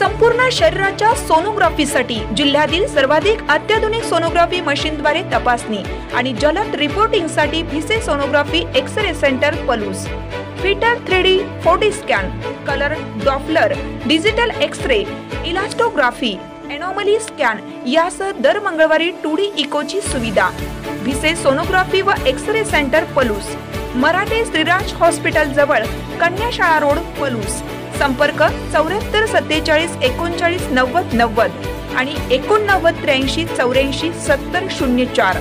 संपूर्ण शरीराच्या सोनोग्राफीसाठी जिल्ह्यातील सर्वाधिक अत्याधुनिक सोनोग्राफी मशीनद्वारे तपासणी आणि जलद रिपोर्टिंगसाठी Bhise sonography X-ray centre Palus, फिटर 3D 4D scan, colour Doppler, digital X-ray, elastography, anomaly scan यासह दर मंगळवारी 2D इकोची सुविधा। भिसे सोनोग्राफी व X-ray centre Palus, Marathe Shriraj hospital जवळ, कन्याशाळा रोड पलूस। संपर्क 74 47 39 90 90 आणि 89 83 84 70 04।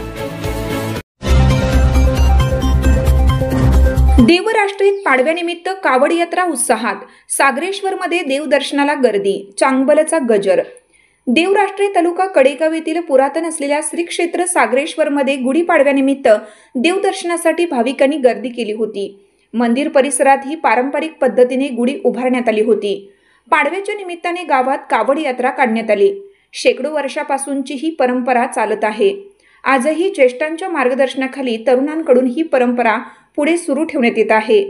देवराष्ट्रीत पाडव्यानिमित्त कावड यात्रा उत्साहात, सागरेश्वरमध्ये देवदर्शनाला गर्दी, चांगबलचा गजर। देवराष्ट्री तालुका कडेगाव येथील पुरातन असलेल्या श्री क्षेत्र सागरेश्वरमध्ये गुढीपाडव्यानिमित्त देवदर्शनासाठी भाविकांनी गर्दी केली होती। मंदिर परिसरात ही पारंपरिक पद्धतीने गुढी उभारण्यात आली होती। पाडव्याच्या निमित्ताने गावात कावड यात्रा काढण्यात आली। शेकडो वर्षापासूनची ही परंपरा चालत आहे। आजही ज्येष्ठांच्या मार्गदर्शनाखाली तरुणांकडून ही परंपरा पुढे सुरू ठेवण्यात येत आहे।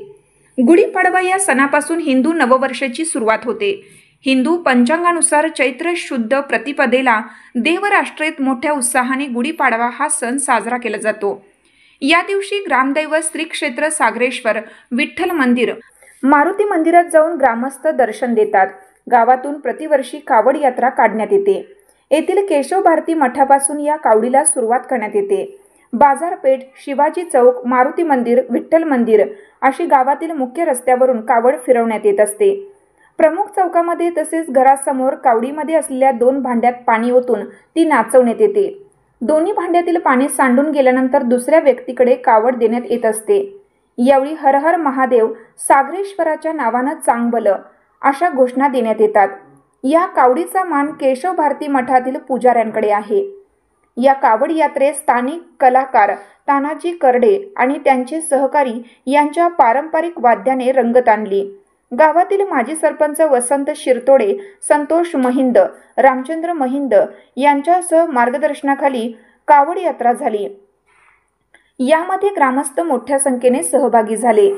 गुढीपाडवा या सणापासून हिंदू नववर्षाची सुरुवात होते। हिंदू पंचांगानुसार चैत्र शुद्ध प्रतिपदेला देवराष्ट्रीत मोठ्या उत्साहाने गुढीपाडवा हा सण साजरा केला जातो। या दिवशी ग्रामदैवत श्री क्षेत्र सागरेश्वर विठ्ठल मंदिर, मारुती मंदिरात जाऊन ग्रामस्थ दर्शन देतात। गावातून प्रतिवर्षी कावड यात्रा काढण्यात येते। येथील केशव भारती मठापासून या कावडीला सुरुवात करण्यात येते। बाजारपेठ, शिवाजी चौक, मारुती मंदिर, विठ्ठल मंदिर अशी गावातील मुख्य रस्त्यावरून कावड फिरवण्यात येत असते। प्रमुख चौकामध्ये तसेच घरासमोर कावडीमध्ये असलेल्या 2 भांड्यात पाणी ओतून ती नाचवण्यात येते। दोन्ही भांड्यातील पाणी सांडून गेल्यानंतर दुसऱ्या व्यक्तीकडे कावड देण्यात येत असते। यावेळी हर हर महादेव, सागरेश्वराच्या नावानं चांगबल अशा घोषणा देण्यात येतात। या कावडीचा मान केशव भारती मठातील पुजाऱ्यांकडे आहे। या कावड यात्रेत स्थानिक कलाकार तानाजी करडे आणि त्यांचे सहकारी यांच्या पारंपरिक वाद्याने रंगत आणली। गावातील माजी सरपंच वसंत शिरतोडे, संतोष महिंद, रामचंद्र महिंद यांच्यासह मार्गदर्शनाखाली कावड यात्रा झाली। यामध्ये ग्रामस्थ मोठ्या संख्येने सहभागी झाले।